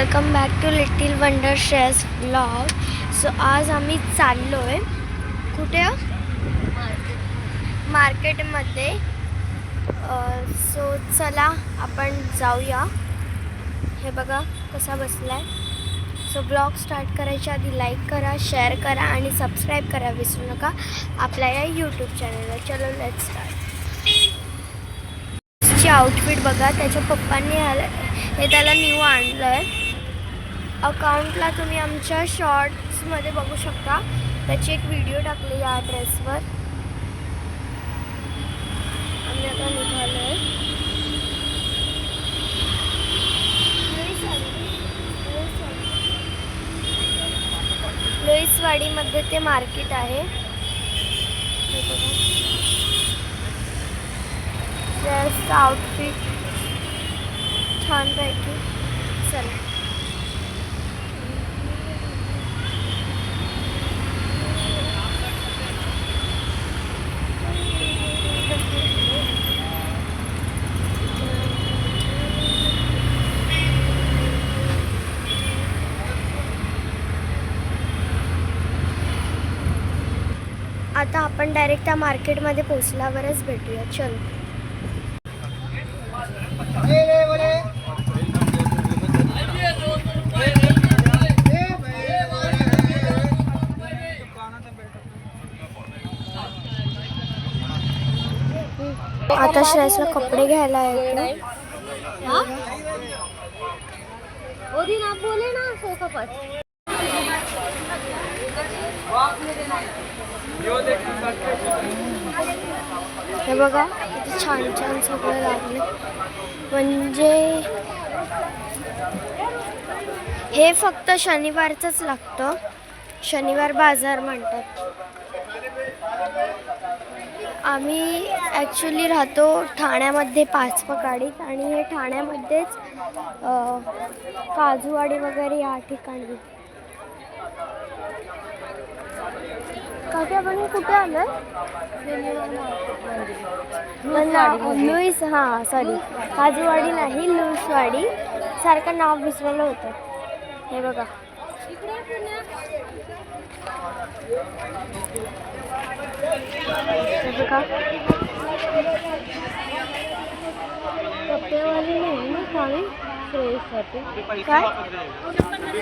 Welcome back to little wonder Shreyas blog. So आज आम्ही चाललो आहे कुठे मार्केटमध्ये. सो चला आपण जाऊया. हे बघा कसा बसला आहे. सो ब्लॉग स्टार्ट करायच्या आधी लाईक करा, शेअर करा आणि सबस्क्राईब करा विसरू नका आपल्या या यूट्यूब चॅनलला. चलो लेट्स स्टार्ट. आउटफिट बघा, त्याच्या पप्पांनी हे त्याला न्यू आणलं आहे. अकाउंटला तुम्ही आमच्या शॉर्ट्समध्ये बघू शकता, त्याची एक व्हिडिओ टाकली या ड्रेसवर. आम्ही आता निघालो आहे. लोईसवाडीमध्ये ते मार्केट आहे. ड्रेसचं आउटफिट छानपैकी. चला आता आपण डायरेक्ट त्या मार्केटमध्ये पोचल्यावरच भेटूया. चल. आता श्रेयसला कपडे घ्यायला येतो. हे बघा किती छान छान सगळं लागले. म्हणजे हे फक्त शनिवारचंच लागतं. शनिवार बाजार म्हणतात. आम्ही ॲक्च्युली राहतो ठाण्यामध्ये पाचपकाडीत, आणि हे ठाण्यामध्येच काजूवाडी वगैरे या ठिकाणी. काकी आपण कुठे आलं? लुईस, हां सॉरी, काजूवाडी नाही, लुईसवाडी. सारखं नाव विसरलं होतं. हे बघा कपडेवाली नाही ना खाली श्रेयससाठी.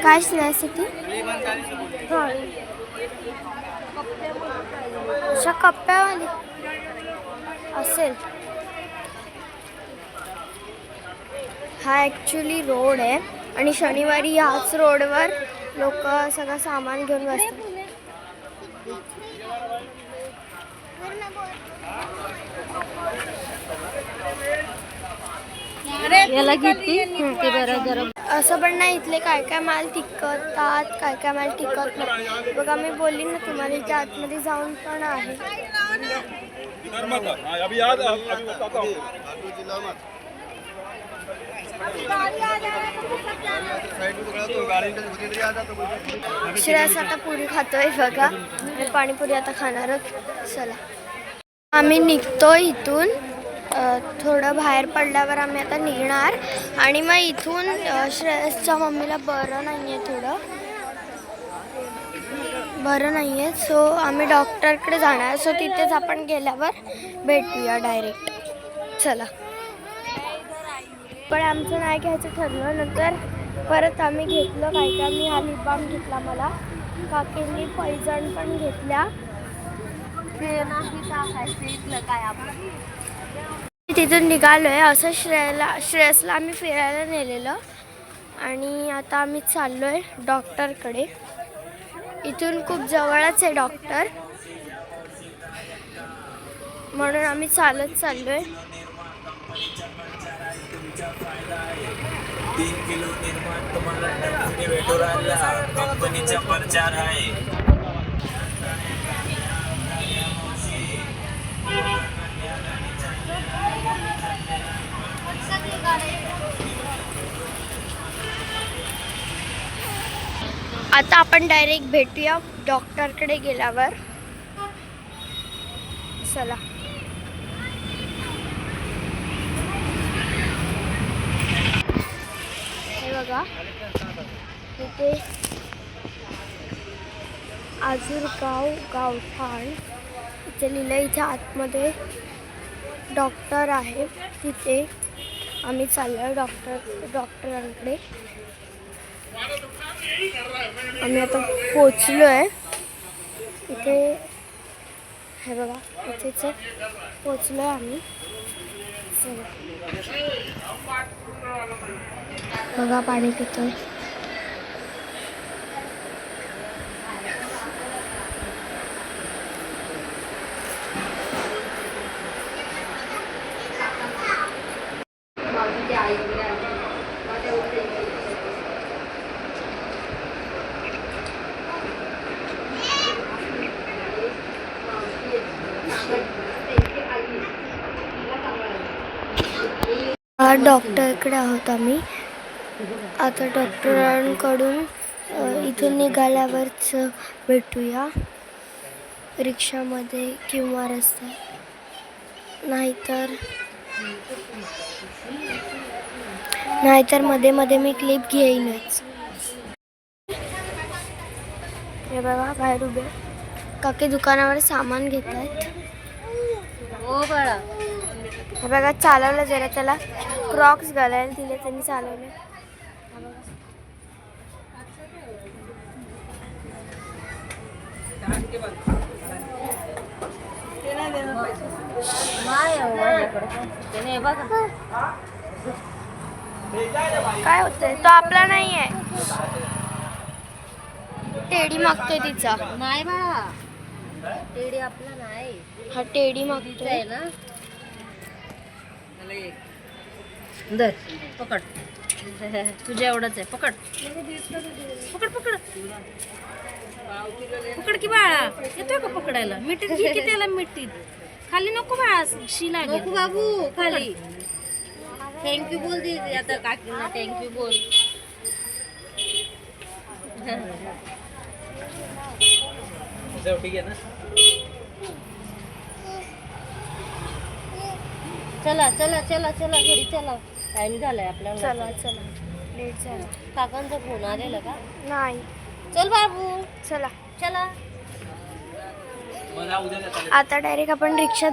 काय श्रेयससाठी? अशा कप्प्यावाली असेल. हा ॲक्च्युली रोड आहे आणि शनिवारी ह्याच रोडवर लोक सगळं सामान घेऊन बसतात. याला घेतली ते बरं जरा. असं पण नाही, इथले काय काय माल टिकतात, काय काय माल टिकत नाही. बघा मी बोलली ना तुम्हाला, इथे आतमध्ये जाऊन पण आहे. श्रेयस आता पुरी खातोय बघा. पाणीपुरी आता खाणार. चला आम्ही निघतो इथून. थोडं बाहेर पडल्यावर आम्ही आता निघणार. आणि मग इथून श्रेयसच्या मम्मीला बरं नाही आहे, थोडं बरं नाही आहे. सो आम्ही डॉक्टरकडे जाणार. सो तिथेच आपण गेल्यावर भेटूया डायरेक्ट. चला. पण आमचं नाही घ्यायचं ठरलं. नंतर परत आम्ही घेतलं काय काय. मी हा लिप बाम घेतला, मला काकींनी पैजण पण घेतल्या. तिथून निघालो आहे. असं श्रेयसला आम्ही फिरायला नेलेलं आणि आता आम्ही चाललो आहे डॉक्टरकडे. इथून खूप जवळच आहे डॉक्टर, म्हणून आम्ही चालत चाललो आहे. 3 किलो निर्माण तुम्हाला कंपनीचा प्रचार आहे. आता आपण डायरेक्ट भेटूया डॉक्टरकडे गेल्यावर. चला. हे बघा बघा इथे आजूरगाव गावठाण इथे लिहिलं. इथे आतमध्ये डॉक्टर आहे. तिथे आम्ही चाललो डॉक्टरांकडे. आम्ही आता पोचलो आहे इथे. हे बघा इथेच पोचलो आहे आम्ही. बघा पाणी पितोय. डॉक्टरकडे आहोत आम्ही आता. डॉक्टरांकडून इथून निघाल्यावरच भेटूया रिक्षामध्ये किंवा रस्त्यात. नाहीतर मध्ये मध्ये मी क्लिप घेईनच. हे बघा बाहेर उभे काकी दुकानावर सामान घेत आहेत. हो बाळा. हे बघा चालवलं जरा. त्याला क्रॉक्स घालायला दिले त्यांनी चालवले. काय होतंय? तो आपला नाही आहे. टेडी मागतोय तिचा. नाही बाळा, टेडी आपला नाही. हा टेडी मागतोय ना. दर पकड. तुझ्या एवढंच आहे. पकड पकड पकड पकड की बाळा. येतोय का पकडायला? मिठीत घे की त्याला. मिठीत खाली नको बाळा. शिला नको बाबू खाली. थँक्यू बोल दे आता काकीला. थँक्यू बोल. ठीक आहे ना. चला चला चला चला घरी चला. टाइम झालाय आपल्याला. चला चला लेट झाला. काकांचा फोन आलेला का? नाही. चल बाबू चला चला. आता डायरेक्ट आपण रिक्षात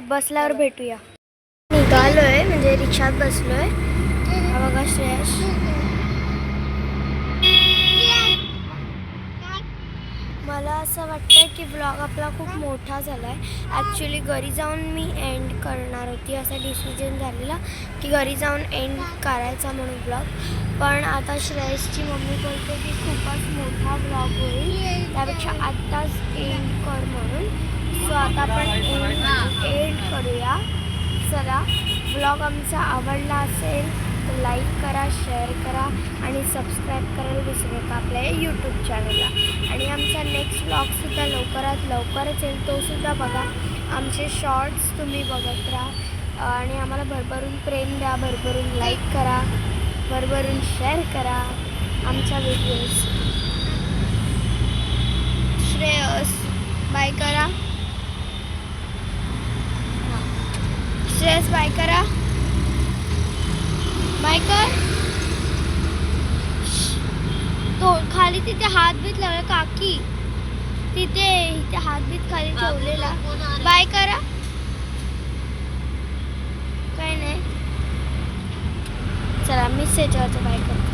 बसल्यावर भेटूया. निघालोय म्हणजे रिक्षात बसलोय. हा बघा श्रेयश. मला असं वाटतं की ब्लॉग आपला खूप मोठा झाला आहे. ॲक्च्युली घरी जाऊन मी एंड करणार होती. असा डिसिजन झालेला की घरी जाऊन एंड करायचा म्हणून ब्लॉग. पण आता श्रेयसची मम्मी बोलते की खूपच मोठा ब्लॉग होईल, त्यापेक्षा आत्ताच एंड कर म्हणून. सो आता आपण एंड करूया. चला, ब्लॉग आमचा आवडला असेल तर लाईक करा, शेअर करा आणि सबस्क्राईब करायला विसरू नका आपल्या यूट्यूब चॅनलला. आणि आमचा नेक्स्ट ब्लॉगसुद्धा लवकरात लवकरच येईल, तोसुद्धा बघा. आमचे शॉर्ट्स तुम्ही बघत राहा आणि आम्हाला भरभरून प्रेम द्या, भरभरून लाईक करा, भरभरून शेअर करा आमच्या व्हिडिओज. श्रेयस बाय करा. श्रेयस बाय करा. बाय कर. तो खाली तिथे हात बीत लावला काकी. तिथे हात बीत खाली ठेवलेला. बाय करा. काय नाही. चला मीच त्याच्यावरचं बाय कर.